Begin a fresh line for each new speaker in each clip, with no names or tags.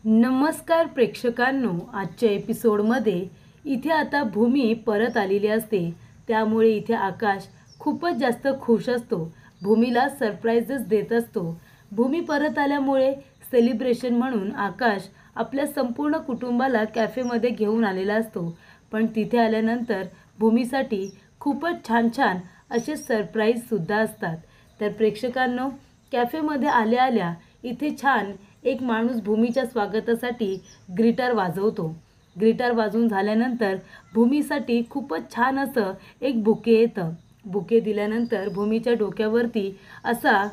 नमस्कार प्रेक्षकांनो, आजच्या एपिसोडमध्ये इथे आता भूमी परत आलेली असते। त्यामुळे इथे आकाश खूपच जास्त खुश असतो, भूमीला सरप्राइजेस देत असतो। भूमी परत आल्यामुळे सेलिब्रेशन म्हणून आकाश आपल्या संपूर्ण कुटुंबाला कॅफेमध्ये घेऊन आलेला असतो। पण तिथे आल्यानंतर भूमीसाठी खूपच छान छान असे सरप्राईज सुद्धा असतात। तर प्रेक्षकांनो, कॅफेमध्ये आल्या आल्या इथे छान एक माणूस भूमीच्या स्वागतासाठी गिटार वाजवतो। गिटार वाजवून झाल्यानंतर भूमीसाठी खूपच छान असं एक बुके येतं। बुके दिल्यानंतर भूमीच्या डोक्यावरती असा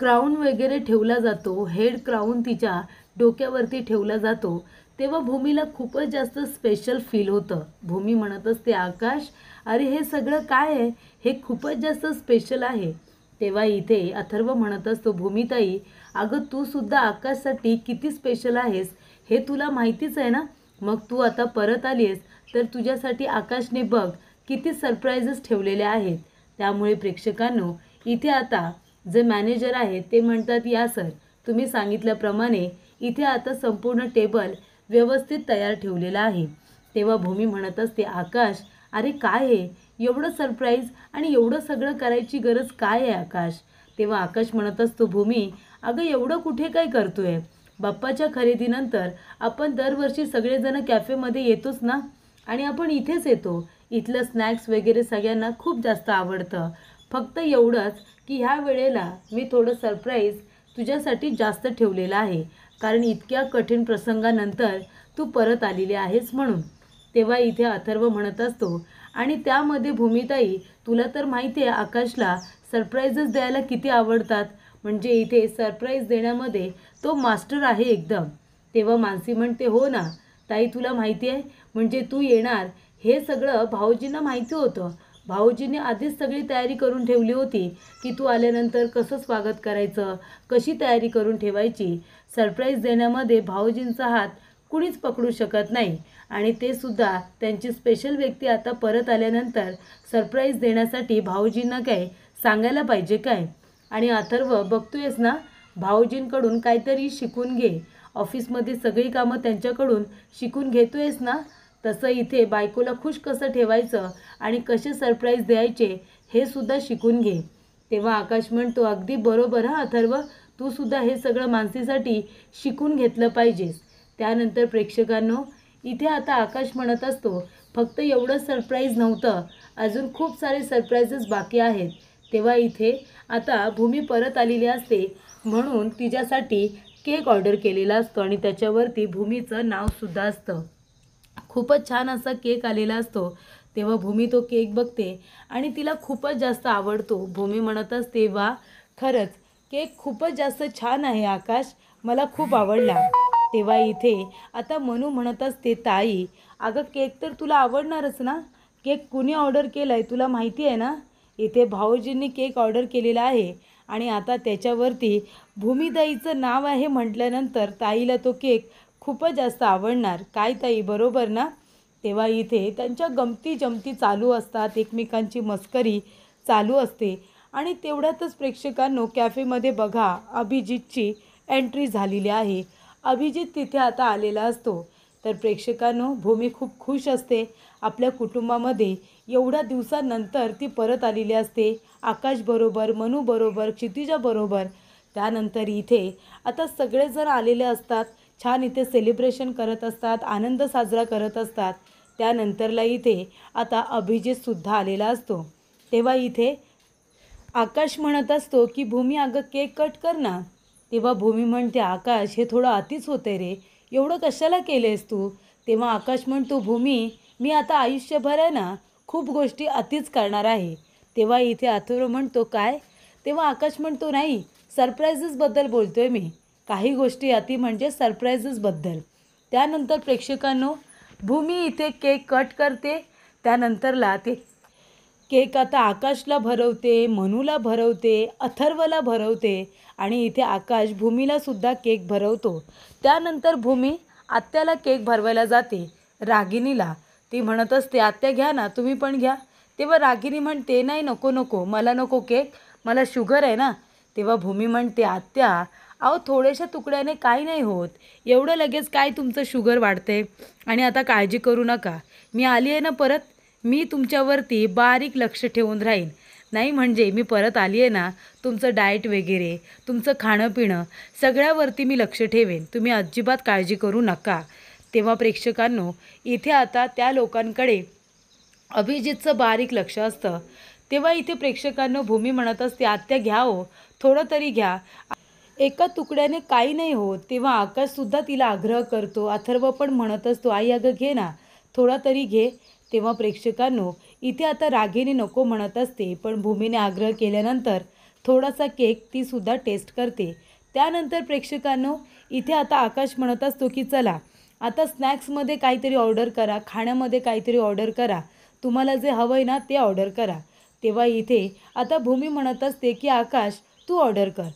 क्राउन वगैरे ठेवला जातो, हेड क्राउन तिच्या डोक्यावरती ठेवला जातो। तेव्हा भूमीला खूपच जास्त स्पेशल फील होतं। भूमी म्हणत असते, आकाश, अरे हे सगळं काय आहे, हे खूपच जास्त स्पेशल आहे। तेव्हा इथे अथर्व म्हणत असतो, भूमीताई, अगं तू सुद्धा आकाशसाठी किती स्पेशल आहेस हे तुला माहितीच आहे ना। मग तू आता परत आलीस तर तुझ्यासाठी आकाशने बघ किती सरप्राइजेस ठेवलेले आहेत। त्यामुळे प्रेक्षकांनो, इथे आता जे मॅनेजर आहेत ते म्हणतात, या सर, तुम्ही सांगितल्याप्रमाणे इथे आता संपूर्ण टेबल व्यवस्थित तयार ठेवलेला आहे। तेव्हा भूमी म्हणत असते, आकाश, अरे काय आहे एवढं सरप्राईज आणि एवढं सगळं करायची गरज काय आहे आकाश। तेव्हा आकाश म्हणत असतो, भूमी, अगं एवढं कुठे काय करतोय, बाप्पाच्या खरेदीनंतर आपण दरवर्षी सगळेजण कॅफेमध्ये येतोच ना, आणि आपण इथेच येतो। इथलं स्नॅक्स वगैरे सगळ्यांना खूप जास्त आवडतं। फक्त एवढंच की ह्या वेळेला मी थोडं सरप्राईज तुझ्यासाठी जास्त ठेवलेलं आहे, कारण इतक्या कठीण प्रसंगानंतर तू परत आलेली आहेस म्हणून। तेव्हा इथे अथर्व म्हणत असतो, आणि त्यामध्ये भूमिताई, तुला तर माहिती आहे आकाशला सरप्राईजेस द्यायला किती आवडतात, म्हणजे इथे सरप्राईज देण्यामध्ये तो मास्टर आहे एकदम। तेव्हा मानसी म्हणते, हो ना ताई, तुला माहिती आहे, म्हणजे तू येणार हे सगळं भाऊजींना माहिती होतं। भाऊजींनी आधीच सगळी तयारी करून ठेवली होती की तू आल्यानंतर कसं स्वागत करायचं, कशी तयारी करून ठेवायची। सरप्राईज देण्यामध्ये भाऊजींचा हात कुणीच पकडू शकत नाही, आणि ते सुद्धा त्यांची स्पेशल व्यक्ती आता परत आल्यानंतर सरप्राईज देण्यासाठी भाऊजींना काय सांगायला पाहिजे काय। आणि अथर्व, बघतोयस ना, भाऊजींकडून काहीतरी शिकून घे, ऑफिसमध्ये सगळी कामं त्यांच्याकडून शिकून घेतोयस ना, तसं इथे बायकोला खुश कसं ठेवायचं आणि कसे सरप्राईज द्यायचे हे सुद्धा शिकून घे। तेव्हा आकाश म्हणतो, अगदी बरोबर हा अथर्व, तू सुद्धा हे सगळं मानसीसाठी शिकून घेतलं पाहिजेस। त्यानंतर प्रेक्षकांनो, इथे आता आकाश म्हणत असतो, फक्त एवढं सरप्राईज नव्हतं, अजून खूप सारे सरप्राइजेस बाकी आहेत। तेव्हा इथे आता भूमी परत आलेली असते म्हणून तिच्यासाठी केक ऑर्डर केलेला असतो, आणि त्याच्यावरती भूमीचं नावसुद्धा असतं। खूपच छान असा केक आलेला असतो। तेव्हा भूमी तो केक बघते आणि तिला खूपच जास्त आवडतो। भूमी म्हणत असते, वा, खरंच केक खूपच जास्त छान आहे आकाश, मला खूप आवडला। तेव्हा इथे आता मनू म्हणत असते, ताई, अगं केक तर तुला आवडणारच ना, केक कुणी ऑर्डर केला आहे तुला माहिती आहे ना। इथे भाऊजींनी केक ऑर्डर केलेला आहे, आणि आता त्याच्यावरती भूमीताईचं नाव आहे म्हटल्यानंतर ताईला तो केक खूपच जास्त आवडणार, काय ताई, बरोबर ना। तेव्हा इथे त्यांच्या गमती जमती चालू असतात, एकमेकांची मस्करी चालू असते, आणि तेवढ्यातच प्रेक्षकांनो, कॅफेमध्ये बघा अभिजितची एंट्री झालेली आहे। अभिजित तिथे आता आलेला असतो। तर प्रेक्षकांनो, भूमी खूप खुश असते, आपल्या कुटुंबामध्ये एवढ्या दिवसानंतर ती परत आलेली असते, आकाशबरोबर, मनूबरोबर, क्षितिजाबरोबर। त्यानंतर इथे आता सगळेजण आलेले असतात, छान इथे सेलिब्रेशन करत असतात, आनंद साजरा करत असतात। त्यानंतरला इथे आता अभिजितसुद्धा आलेला असतो। तेव्हा इथे आकाश म्हणत असतो की भूमी, अगं केक कट कर ना। तेव्हा भूमी म्हणते, आकाश, हे थोडं अतिच होते रे, एवढं कशाला केलेस तू। तेव्हा आकाश म्हणतो, भूमी, मी आता आयुष्यभर आहे ना खूप गोष्टी अतिच करणार आहे। तेव्हा इथे अथर्व म्हणतो, काय। तेव्हा आकाश म्हणतो, नाही, सरप्राईजेसबद्दल बोलतोय मी, काही गोष्टी अति म्हणजे सरप्राईजेसबद्दल। त्यानंतर प्रेक्षकांनो, भूमी इथे केक कट करते, त्यानंतरला ते केक आता आकाशला भरवते, मनूला भरवते, अथर्वला भरवते, आणि इथे आकाश भूमीला सुद्धा केक भरवतो। त्यानंतर भूमी आत्याला केक भरवायला जाते, रागिनीला। ती म्हणत असते, आत्या घ्या ना, तुम्ही पण घ्या। तेव्हा रागिनी म्हणते, नाही, नको नको, मला नको केक, मला शुगर आहे ना। तेव्हा भूमी म्हणते, आत्या, अहो थोड्याशा तुकड्याने काही नाही होत, एवढं लगेच काय तुमचं शुगर वाढते. आणि आता काळजी करू नका, मी आली आहे ना परत, मी तुमच्यावरती बारीक लक्ष ठेवून राहीन. नाही म्हणजे मी परत आली आहे ना, तुमचं डाएट वगैरे तुमचं खाणं पिणं सगळ्यावरती मी लक्ष ठेवेन, तुम्ही अजिबात काळजी करू नका. तेव्हा प्रेक्षकांनो, इथे आता त्या लोकांकडे अभिजितचं बारीक लक्ष असतं. तेव्हा इथे प्रेक्षकांनो भूमी म्हणत असते, आत्या घ्या हो, थोडं तरी घ्या, एका तुकड्याने काही नाही होत. तेव्हा आकाशसुद्धा तिला आग्रह करतो, अथर्व पण म्हणत असतो, आई अगं घे ना, थोडा तरी घे. तेव्हा प्रेक्षकांनो, इथे आता रागिनी नको म्हणत असते, पण भूमीने आग्रह केल्यानंतर थोडासा केक तीसुद्धा टेस्ट करते. त्यानंतर प्रेक्षकांनो, इथे आता आकाश म्हणत असतो की चला आता स्नॅक्समध्ये काहीतरी ऑर्डर करा, खाण्यामध्ये काहीतरी ऑर्डर करा, तुम्हाला जे हवं आहे ना ते ऑर्डर करा. तेव्हा इथे आता भूमी म्हणत असते की आकाश तू ऑर्डर कर.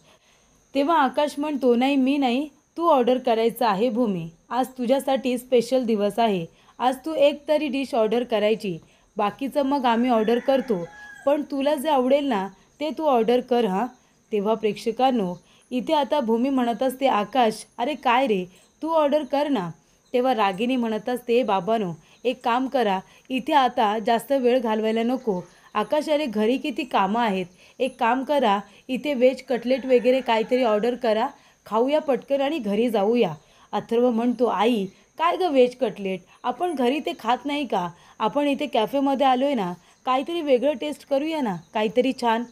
तेव्हा आकाश म्हणतो, नाही मी नाही, तू ऑर्डर करायचं आहे भूमी, आज तुझ्यासाठी स्पेशल दिवस आहे, आज तू एक तरी डिश ऑर्डर करायची, बाकीचं मग आम्ही ऑर्डर करतो, पण तुला जे आवडेल ना ते तू ऑर्डर कर हां. तेव्हा प्रेक्षकांनो, इथे आता भूमी म्हणत असते, आकाश अरे काय रे, तू ऑर्डर कर ना. तेव्हा रागिनी म्हणत असते, बाबांनो एक काम करा, इथे आता जास्त वेळ घालवायला नको. आकाश अरे घरी किती कामं आहेत, एक काम करा, इथे व्हेज कटलेट वगैरे काहीतरी ऑर्डर करा, खाऊया पटकन आणि घरी जाऊया. अथर्व म्हणतो, आई काय गं व्हेज कटलेट, आपण घरी ते खात नाही का, आपण इथे कॅफेमध्ये आलो आहे ना, काहीतरी वेगळं टेस्ट करूया ना, काहीतरी छान.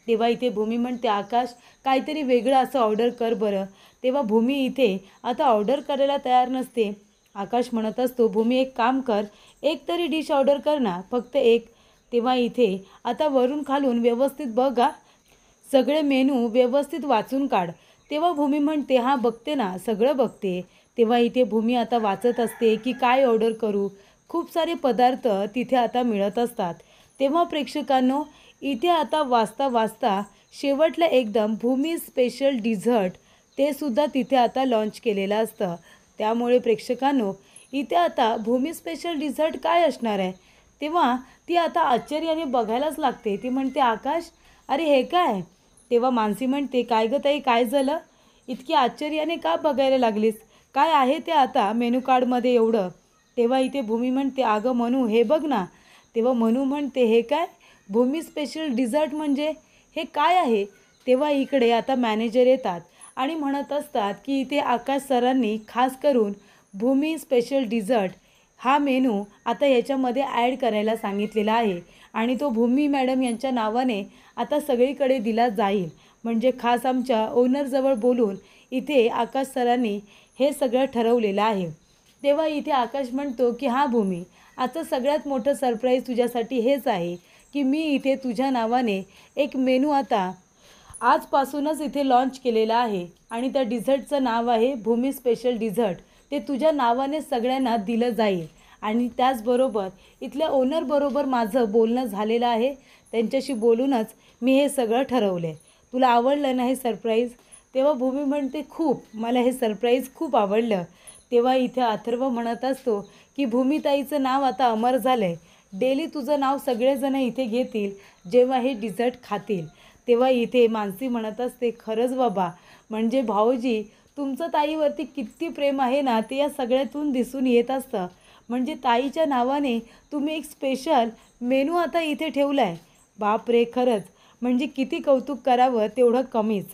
तेव्हा इथे भूमी म्हणते, आकाश काहीतरी वेगळं असं ऑर्डर कर बरं. तेव्हा भूमी इथे आता ऑर्डर करायला तयार नसते. आकाश म्हणत असतो, भूमी एक काम कर, एक तरी डिश ऑर्डर कर ना, फक्त एक. तेव्हा इथे आता वरून खालून व्यवस्थित बघा, सगळे मेनू व्यवस्थित वाचून काढ. तेव्हा भूमी म्हणते, हां बघते ना, सगळं बघते. तेव्हा इथे भूमी आता वाचत असते की काय ऑर्डर करू, खूप सारे पदार्थ तिथे आता मिळत असतात. तेव्हा प्रेक्षकांनो, इथे आता वाचता वाचता शेवटला एकदम भूमी स्पेशल डिझर्ट ते सुद्धा तिथे आता लॉन्च केलेलं असतं. त्यामुळे प्रेक्षकांनो, इथे आता भूमी स्पेशल डिझर्ट काय असणार आहे, तेव्हा ती आता आश्चर्याने बघायलाच लागते. ती म्हणते, आकाश अरे हे काय. तेव्हा मानसी म्हणते, काय गं ताई काय झालं, इतकी आश्चर्याने का बघायला लागलीस, काय आहे ते आता मेनू कार्डमध्ये एवढं. तेव्हा इथे भूमी म्हणते, अगं मनू हे बघ ना. तेव्हा मनू म्हणते, हे काय, भूमी स्पेशल डिझर्ट म्हणजे हे काय आहे. तेव्हा इकडे आता मॅनेजर येतात आणि म्हणत असतात की इथे आकाश सरांनी खास करून भूमी स्पेशल डिझर्ट हा मेनू आता याच्यामध्ये ॲड करायला सांगितलेला आहे आणि तो भूमी मॅडम यांच्या नावाने आता सगळीकडे दिला जाईल. म्हणजे खास आमच्या ओनरजवळ बोलून इथे आकाश सरांनी हे सगळं ठरवलेलं आहे. तेव्हा इथे आकाश म्हणतो की हां भूमी, आजचं सगळ्यात मोठं सरप्राईज तुझ्यासाठी हेच आहे की मी इथे तुझ्या नावाने एक मेनू आता आजपासूनच इथे लॉन्च केलेला आहे आणि त्या डिझर्टचं नाव आहे भूमी स्पेशल डिझर्ट. ते तुझ्या नावाने सगळ्यांना दिलं जाईल आणि त्याचबरोबर इथल्या ओनरबरोबर माझं बोलणं झालेलं आहे, त्यांच्याशी बोलूनच मी हे सगळं ठरवलं आहे. तुला आवडलं ना हे सरप्राईज. तेव्हा भूमी म्हणते, खूप, मला हे सरप्राईज खूप आवडलं. तेव्हा इथे अथर्व म्हणत असतो की भूमीताईचं नाव आता अमर झालं आहे, डेली तुझं नाव सगळेजण इथे घेतील जेव्हा हे डिझर्ट खातील. तेव्हा इथे मानसी म्हणत असते, खरंच बाबा, म्हणजे भाऊजी तुमचं ताईवरती किती प्रेम आहे ना ते या सगळ्यातून दिसून येत असतं. म्हणजे ताईच्या नावाने तुम्ही एक स्पेशल मेनू आता इथे ठेवला आहे. बाप रे, खरंच म्हणजे किती कौतुक करावं तेवढं कमीच.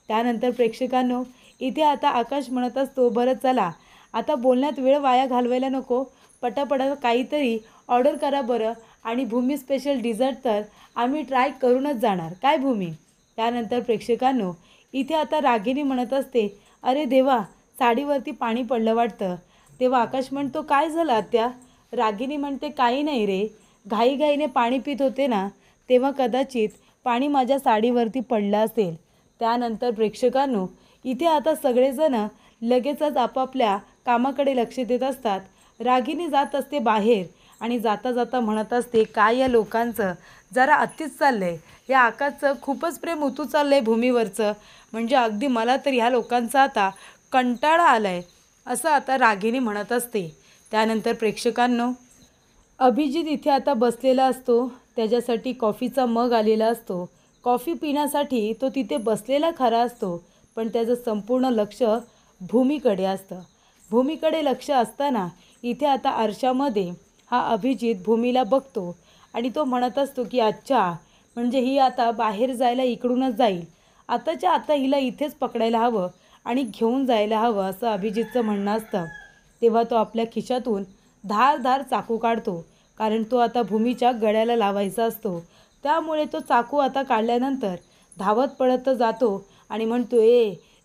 त्यानंतर प्रेक्षकांनो, इथे आता आकाश म्हणत असतो, बरं चला आता बोलण्यात वेळ वाया घालवायला नको, पटापटा काहीतरी ऑर्डर करा बरं, आणि भूमी स्पेशल डिझर्ट तर आम्ही ट्राय करूनच जाणार, काय भूमी. त्यानंतर प्रेक्षकांनो, इथे आता रागिनी म्हणत असते, अरे देवा, साडीवरती पाणी पडलं वाटतं. तेव्हा आकाश म्हणतो, काय झालं आत्या. रागिनी म्हणते, काही नाही रे, घाईघाईने पाणी पित होते ना, तेव्हा कदाचित पाणी माझ्या साडीवरती पडलं असेल. त्यानंतर प्रेक्षकांनो, इथे आता सगळेजण लगेचच आपापल्या कामाकडे लक्ष देत असतात. रागिनी जात असते बाहेर आणि जाता जाता म्हणत असते, काय या लोकांचं जरा अतिच चाललं आहे, या आकाशचं खूपच प्रेम उतू चाललं आहे भूमीवरचं, म्हणजे अगदी मला तर ह्या लोकांचा आता कंटाळा आला आहे, असं आता रागिनी म्हणत असते. त्यानंतर प्रेक्षकांनो, अभिजित इथे आता बसलेला असतो, त्याच्यासाठी कॉफीचा मग आलेला असतो. कॉफी पिण्यासाठी तो तिथे बसलेला खरा असतो, पण त्याचं संपूर्ण लक्ष भूमीकडे असतं. भूमीकडे लक्ष असताना इथे आता आरशामध्ये हा अभिजित भूमीला बघतो आणि तो म्हणत असतो की अच्छा, म्हणजे ही आता बाहेर जायला इकडूनच जाईल, आताच्या आता हिला इथेच पकडायला हवं आणि घेऊन जायला हवं, असं अभिजितचं म्हणणं असतं. तेव्हा तो आपल्या खिशातून धारदार चाकू काढतो, कारण तो आता भूमीच्या गळ्याला लावायचा असतो. त्यामुळे तो चाकू आता काढल्यानंतर धावत पळत जातो आणि म्हणतो,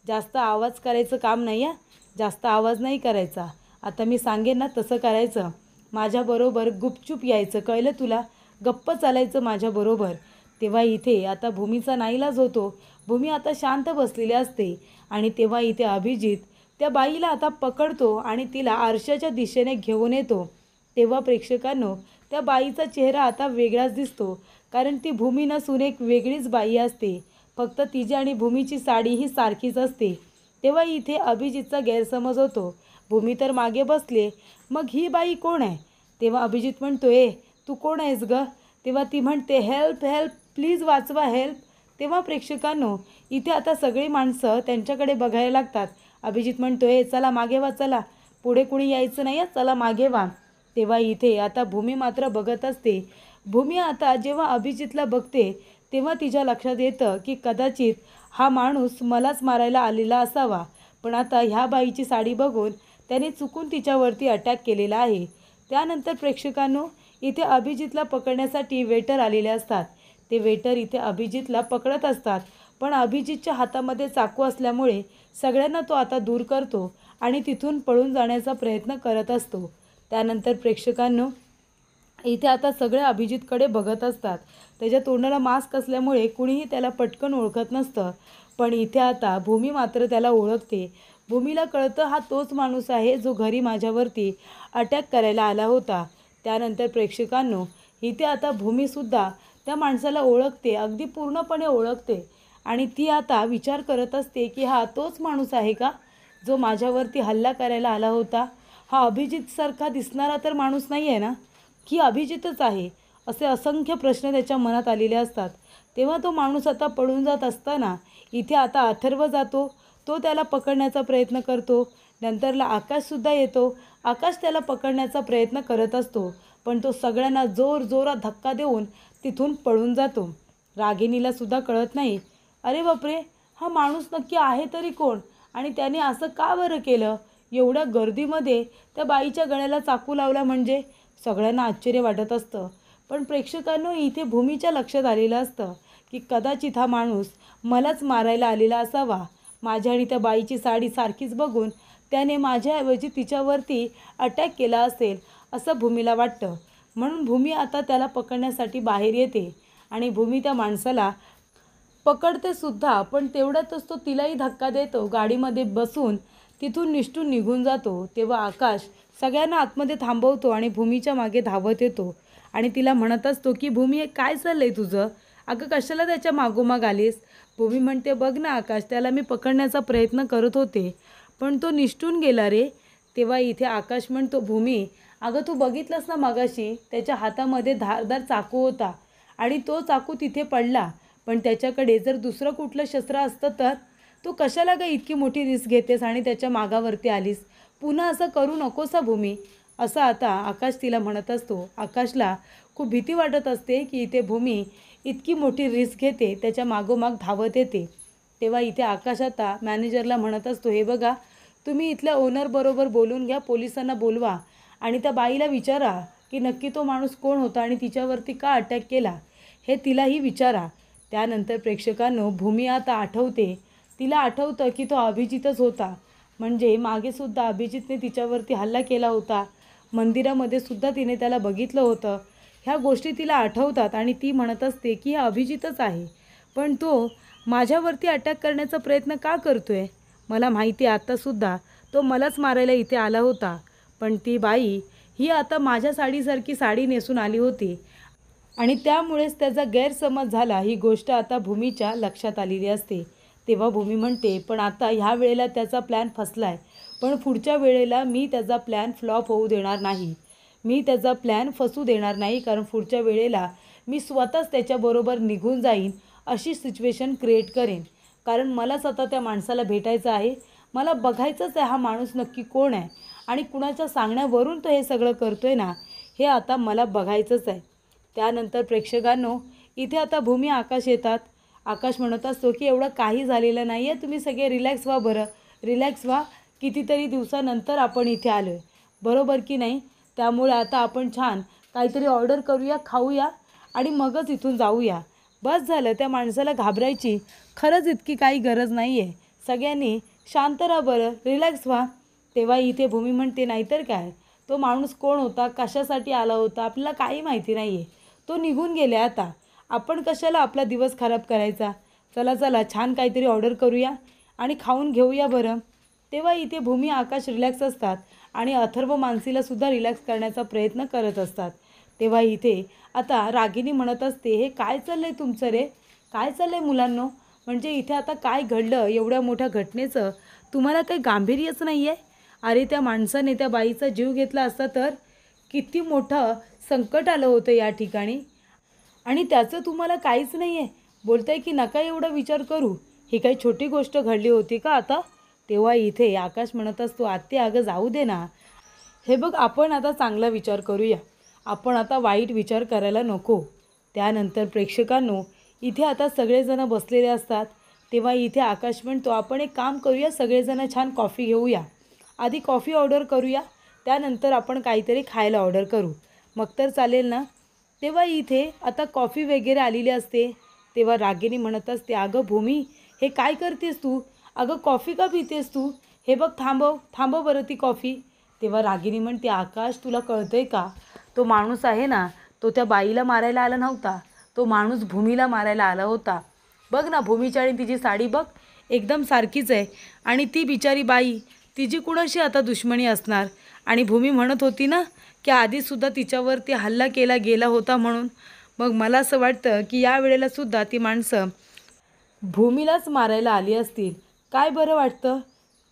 जास्त आवाज करायचं काम नाही आहे, जास्त आवाज नाही करायचा, आता मी सांगेन ना तसं करायचं, माझ्याबरोबर गुपचूप यायचं, कळलं तुला, गप्प चालायचं माझ्याबरोबर. तेव्हा इथे आता भूमीचा नाईलाज होतो. भूमी आता शांत बसलेली असते आणि तेव्हा इथे अभिजित त्या बाईला आता पकडतो आणि तिला आरशाच्या दिशेने घेऊन येतो. तेव्हा प्रेक्षकांनो, त्या बाईचा चेहरा आता वेगळाच दिसतो, कारण ती भूमी नसून एक वेगळीच बाई असते. फक्त तिची आणि भूमीची साडी ही सारखीच असते. तेव्हा इथे अभिजितचा गैरसमज होतो. भूमी तर मागे बसले, मग ही बाई कोण आहे? तेव्हा अभिजित म्हणतो, तू कोण आहेस ग? तेव्हा ती म्हणते, हेल्प हेल्प, प्लीज वाचवा, हेल्प. तेव्हा प्रेक्षकांनो, इथे आता सगळी माणसं त्यांच्याकडे बघायला लागतात. अभिजित म्हणतो, चला मागे व्हा, चला, पुढे कुणी यायचं नाही, चला मागे व्हा. तेव्हा इथे आता भूमी मात्र बघत असते. भूमी आता जेव्हा अभिजितला बघते तेव्हा तिच्या लक्षात येतं की कदाचित हा माणूस मलाच मारायला आलेला असावा, पण आता ह्या बाईची साडी बघून त्याने चुकून तिच्यावरती अटॅक केलेला आहे. त्यानंतर प्रेक्षकांनो, इथे अभिजितला पकडण्यासाठी वेटर आलेले असतात. ते वेटर इथे अभिजितला पकडत असतात, पण अभिजितच्या हातामध्ये चाकू असल्यामुळे सगळ्यांना तो आता दूर करतो आणि तिथून पळून जाण्याचा प्रयत्न करत असतो. त्यानंतर प्रेक्षकांनो, इथे आता सगळे अभिजितकडे बघत असतात. त्याच्या तोंडाला मास्क असल्यामुळे कुणीही त्याला पटकन ओळखत नसतं, पण इथे आता भूमी मात्र त्याला ओळखते. भूमीला कळतं हा तोच माणूस आहे जो घरी माझ्यावरती अटॅक करायला आला होता. त्यानंतर प्रेक्षकांनो, इथे आता भूमीसुद्धा त्या माणसाला ओळखते, अगदी पूर्णपणे ओळखते आणि ती आता विचार करत असते की हा तोच माणूस आहे का जो माझ्यावरती हल्ला करायला आला होता? हा अभिजितसारखा दिसणारा तर माणूस नाही आहे ना, की अभिजितच आहे? असे असंख्य प्रश्न त्याच्या मनात आलेले असतात. तेव्हा तो माणूस आता पळून जात असताना इथे आता अथर्व जातो. तो त्याला पकडण्याचा प्रयत्न करतो. नंतरला आकाशसुद्धा येतो. आकाश त्याला पकडण्याचा प्रयत्न करत असतो, पण तो सगळ्यांना जोरात धक्का देऊन तिथून पळून जातो. रागिणीलासुद्धा कळत नाही, अरे बापरे, हा माणूस नक्की आहे तरी कोण आणि त्याने असं का बरं केलं? एवढ्या गर्दीमध्ये त्या बाईच्या गळ्याला चाकू लावला म्हणजे? सगळ्यांना आश्चर्य वाटत असतं. पण प्रेक्षकांनो, इथे भूमीच्या लक्षात आलेलं असतं की कदाचित हा माणूस मलाच मारायला आलेला असावा. माझ्या आणि त्या बाईची साडी सारखीच बघून त्याने माझ्याऐवजी तिच्यावरती अटॅक केला असेल, असं भूमीला वाटतं. म्हणून भूमी आता त्याला पकडण्यासाठी बाहेर येते आणि भूमी त्या माणसाला पकडते सुद्धा, पण तेवढ्यातच तो तिलाही धक्का देतो. गाडीमध्ये बसून तिथून निसटून निघून जातो. तेव्हा आकाश सगळ्यांना आतमध्ये थांबवतो आणि भूमीच्या मागे धावत येतो आणि तिला म्हणत असतो की भूमी, काय चाललं आहे तुझं? अगं, कशाला त्याच्या मागोमाग आलीस? भूमी म्हणते, बघ ना आकाश, त्याला मी पकडण्याचा प्रयत्न करत होते, पण तो निसटून गेला रे. तेव्हा इथे आकाश म्हणतो, भूमी, अगं तू बघितलंस ना मगाशी, त्याच्या हातामध्ये धारदार चाकू होता आणि तो चाकू तिथे पडला, पण त्याच्याकडे जर दुसरं कुठलं शस्त्र असतं तर? तू कशाला गं इतकी मोठी रिस्क घेतेस आणि त्याच्या मागावरती आलीस? पुन्हा असं करू नकोसा भूमी, असं आता आकाश तिला म्हणत असतो. आकाशला खूप भीती वाटत असते की इथे भूमी इतकी मोठी रिस्क घेते, त्याच्या मागोमाग धावत येते. तेव्हा इथे आकाश आता मॅनेजरला म्हणत असतो, हे बघा, तुम्ही इथल्या ओनरबरोबर बोलून घ्या, पोलिसांना बोलवा आणि त्या बाईला विचारा की नक्की तो माणूस कोण होता आणि तिच्यावरती का अटॅक केला, हे तिलाही विचारा. त्यानंतर प्रेक्षकांनो, भूमी आता आठवते, तिला आठवतं की तो अभिजितच होता. म्हणजे मागेसुद्धा अभिजितने तिच्यावरती हल्ला केला होता. मंदिरामध्ये सुद्धा तिने त्याला बघितलं होतं. ह्या गोष्टी तिला आठवतात आणि ती म्हणत असते की हा अभिजितच आहे, पण तो माझ्यावरती अटॅक करण्याचा प्रयत्न का करतोय? मला माहिती आहे आत्तासुद्धा तो मलाच मारायला इथे आला होता, पण ती बाई ही आता माझ्या साडीसारखी साडी नेसून आली होती आणि त्यामुळेच त्याचा गैरसमज झाला. ही गोष्ट आता भूमीच्या लक्षात आलेली असते. तेव्हा भूमी म्हणते, पण आता ह्या वेळेला त्याचा प्लॅन फसलाय, पण पुढच्या वेळेला मी त्याचा प्लॅन फ्लॉप होऊ देणार नाही, मी त्याचा प्लॅन फसू देणार नाही, कारण पुढच्या वेळेला मी स्वतःच त्याच्याबरोबर निघून जाईन, अशी सिच्युएशन क्रिएट करेन. कारण मलाच आता त्या माणसाला भेटायचं आहे, मला बघायचंच आहे हा माणूस नक्की कोण आहे आणि कुणाच्या सांगण्यावरून तो हे सगळं करतोय ना, हे आता मला बघायचंच आहे. त्यानंतर प्रेक्षकांनो, इथे आता भूमी आकाश येतात. आकाश म्हणत असतो की एवढं काही झालेलं नाही आहे, तुम्ही सगळे रिलॅक्स व्हा बरं, रिलॅक्स व्हा. कितीतरी दिवसानंतर आपण इथे आलो आहे, बरोबर की नाही? त्यामुळे आता आपण छान काहीतरी ऑर्डर करूया, खाऊया आणि मगच इथून जाऊया. बस झालं, त्या माणसाला घाबरायची खरंच इतकी काही गरज नाही आहे. सगळ्यांनी शांत राहा बरं, रिलॅक्स व्हा. तेव्हा इथे भूमी म्हणते, नाहीतर काय, तो माणूस कोण होता, कशासाठी आला होता, आपल्याला काही माहिती नाही आहे. तो निघून गेले, आता आपण कशाला आपला दिवस खराब करायचा. चला चला, छान काहीतरी ऑर्डर करूया आणि खाऊन घेऊया बरं. तेव्हा इथे भूमी आकाश रिलॅक्स असतात आणि अथर्व मानसीलासुद्धा रिलॅक्स करण्याचा प्रयत्न करत असतात. तेव्हा इथे आता रागिनी म्हणत असते, हे काय चाललं आहे तुमचं रे, काय चाललं आहे मुलांनो? म्हणजे इथे आता काय घडलं, एवढ्या मोठ्या घटनेचं तुम्हाला काही गांभीर्यच नाही आहे? अरे त्या माणसाने त्या बाईचा जीव घेतला असता तर किती मोठं संकट आलं होतं या ठिकाणी, आणि त्याचं तुम्हाला काहीच नाही आहे. बोलताय की नका एवढा विचार करू, ही काही छोटी गोष्ट घडली होती का आता? तेव्हा इथे आकाश म्हणत असतो, आत्या अगं जाऊ दे ना, हे बघ आपण आता चांगला विचार करूया, आपण आता वाईट विचार करायला नको. त्यानंतर प्रेक्षकांनो, इथे आता सगळेजण बसलेले असतात. तेव्हा इथे आकाश म्हणतो, आपण एक काम करूया, सगळेजण छान कॉफी घेऊया. आधी कॉफी ऑर्डर करूया, त्यानंतर आपण काहीतरी खायला ऑर्डर करू, मग तर चालेल ना? तेव्हा इथे आता कॉफी वगैरे आलेली असते. तेव्हा रागिनी म्हणत असते, अगं भूमी, हे काय करतेस तू? अगं कॉफी का पितेस तू? हे बघ, थांबव थांबव बरं ती कॉफी. तेव्हा रागिनी म्हणते, आकाश तुला कळतंय का, तो माणूस आहे ना, तो त्या बाईला मारायला आला नव्हता, तो माणूस भूमीला मारायला आला होता. बघ ना, भूमीची आणि तिची साडी बघ, एकदम सारखीच आहे. आणि ती बिचारी बाई, तिची कुणाशी आता दुश्मनी असणार? आणि भूमी म्हणत होती ना की आधीसुद्धा तिच्यावरती हल्ला केला गेला होता म्हणून. मग मला असं वाटतं की या वेळेलासुद्धा ती माणसं भूमीलाच मारायला आली असतील. काय बरं वाटतं?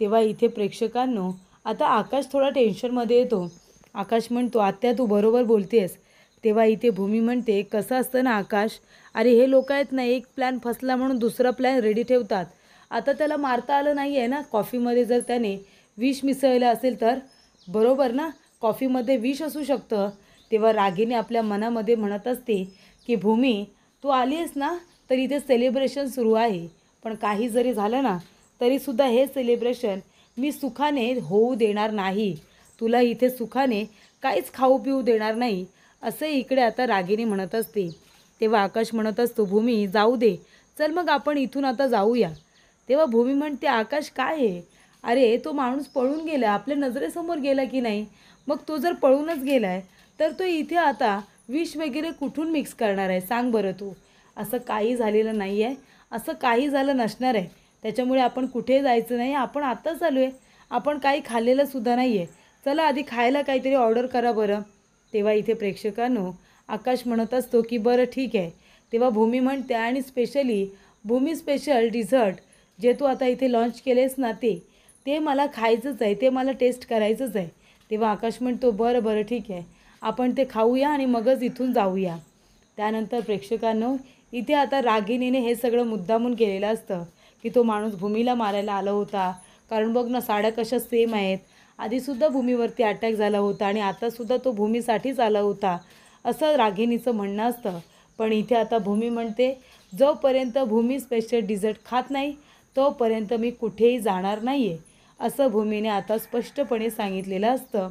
तेव्हा इथे प्रेक्षकांनो, आता आकाश थोडा टेन्शनमध्ये येतो. आकाश म्हणतो, आत्या तू बरोबर बोलतेस. तेव्हा इथे भूमी म्हणते, कसं असतं ना आकाश, अरे हे लोक आहेत ना, एक प्लॅन फसला म्हणून दुसरा प्लॅन रेडी ठेवतात. आता त्याला मारता आलं नाही आहे ना, कॉफीमध्ये जर त्याने विष मिसळलं असेल तर, बरोबर ना, कॉफीमध्ये विष असू शकतं. तेव्हा रागिनी आपल्या मनामध्ये म्हणत असते की भूमी, तू आली आहेस ना, तर इथे सेलिब्रेशन सुरू आहे, पण काही जरी झालं ना तरीसुद्धा हे सेलिब्रेशन मी सुखाने होऊ देणार नाही. तुला इथे सुखाने काहीच खाऊ पिऊ देणार नाही, असे इकडे आता रागिनी म्हणत असते. तेव्हा आकाश म्हणत असतो, भूमी जाऊ दे, चल मग आपण इथून आता जाऊया. तेव्हा भूमी म्हणते, आकाश काय आहे? अरे तो माणूस पळून गेला, आपल्या नजरेसमोर गेला की नाही? मग तो जर पळूनच गेला आहे तर तो इथे आता विष वगैरे कुठून मिक्स करणार आहे, सांग बरं तू? असं काही झालेलं नाही आहे, असं काही झालं नसणार आहे. त्याच्यामुळे आपण कुठे जायचं नाही, आपण आत्ताच आलो आहे, आपण काही खाल्लेलंसुद्धा नाही आहे. चला आधी खायला काहीतरी ऑर्डर करा बरं. तेव्हा इथे प्रेक्षकांनो, आकाश म्हणत असतो की बरं ठीक आहे. तेव्हा भूमी म्हणते, आणि स्पेशली भूमी स्पेशल डिझर्ट जे तू आता इथे लॉन्च केलेस ना, ते मला खायचंच आहे, ते मला टेस्ट करायचंच आहे. तेव्हा आकाश म्हणतो, बरं बरं ठीक आहे, आपण ते खाऊया आणि मगच इथून जाऊया. त्यानंतर प्रेक्षकांनो, इथे आता रागिनीने हे सगळं मुद्दामून केलेलं असतं की तो माणूस भूमीला मारायला आला होता. कारण बघ ना, साड्या कशा सेम आहेत, आधीसुद्धा भूमीवरती अटॅक झाला होता आणि आतासुद्धा तो भूमीसाठीच आला होता, असं रागिनीचं म्हणणं असतं. पण इथे आता भूमी म्हणते, जोपर्यंत भूमी स्पेशल डिझर्ट खात नाही तोपर्यंत मी कुठेही जाणार नाही आहे, असं भूमीने आता स्पष्टपणे सांगितलेलं असतं.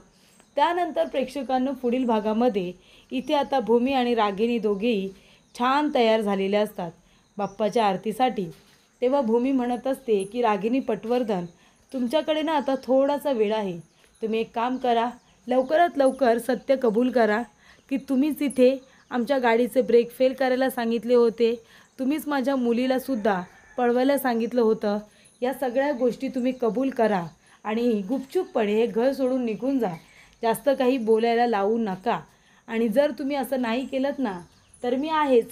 त्यानंतर प्रेक्षकांनो, पुढील भागामध्ये इथे आता भूमी आणि रागिनी दोघेही छान तयार झालेले असतात बाप्पाच्या आरतीसाठी. तेव्हा भूमी म्हणत असते की रागिनी पटवर्धन, तुमच्याकडे ना आता थोडासा वेळ आहे, तुम्ही एक काम करा, लवकरात लवकर सत्य कबूल करा की तुम्हीच इथे आमच्या गाडीचे ब्रेक फेल करायला सांगितले होते, तुम्हीच माझ्या मुलीलासुद्धा पळवायला सांगितलं होतं. या सगळ्या गोष्टी तुम्ही कबूल करा आणि गुपचूपपणे हे घर सोडून निघून जा, जास्त काही बोलायला लावू नका. आणि जर तुम्ही असं नाही केलं ना तर मी आहेच,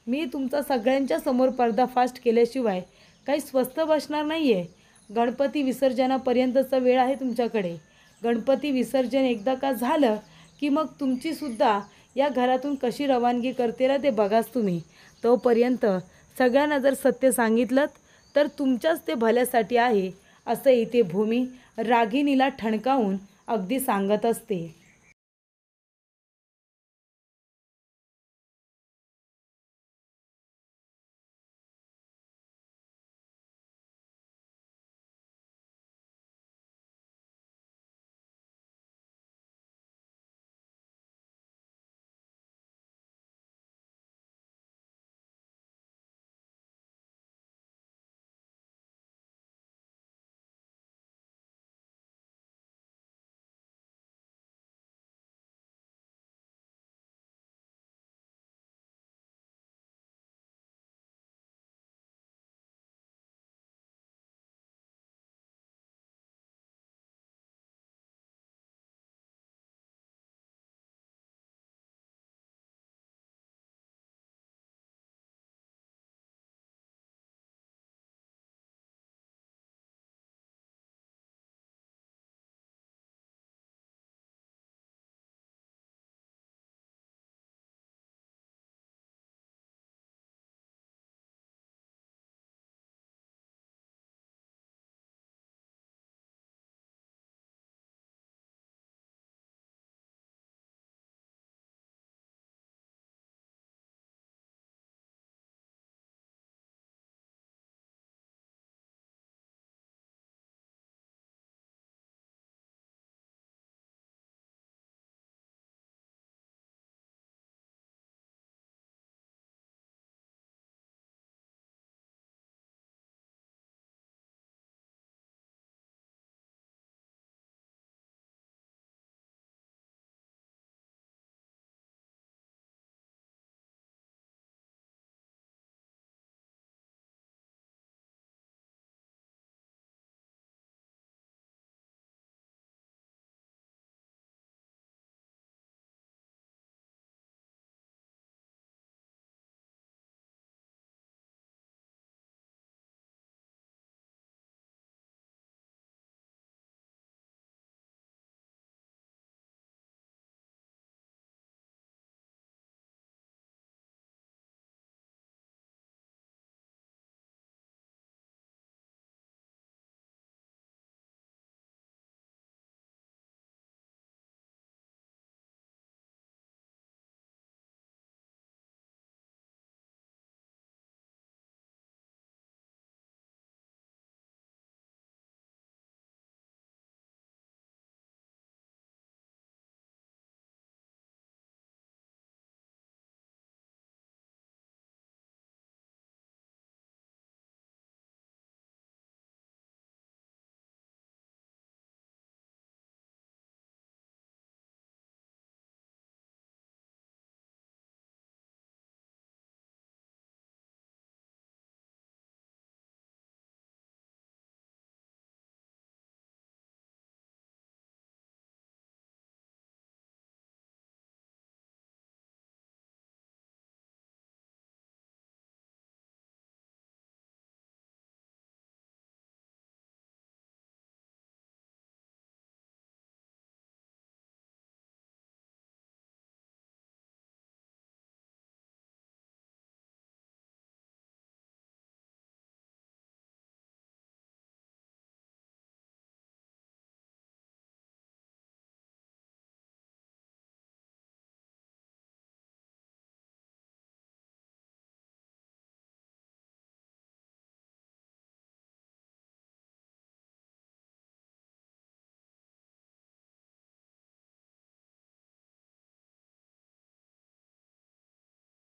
मी तुमचा सगळ्यांच्या समोर पर्दाफाश केल्याशिवाय काही स्वस्थ बसणार नाही आहे. गणपती विसर्जनापर्यंतचा वेळ आहे तुमच्याकडे. गणपती विसर्जन एकदा का झालं की मग तुमचीसुद्धा या घरातून कशी रवानगी करते ना ते बघाच तुम्ही. तोपर्यंत सगळ्यांना जर सत्य सांगितलं तर तुमच्याच ते भल्यासाठी आहे असं इथे भूमी रागिणीला ठणकावून अगदी सांगत असते.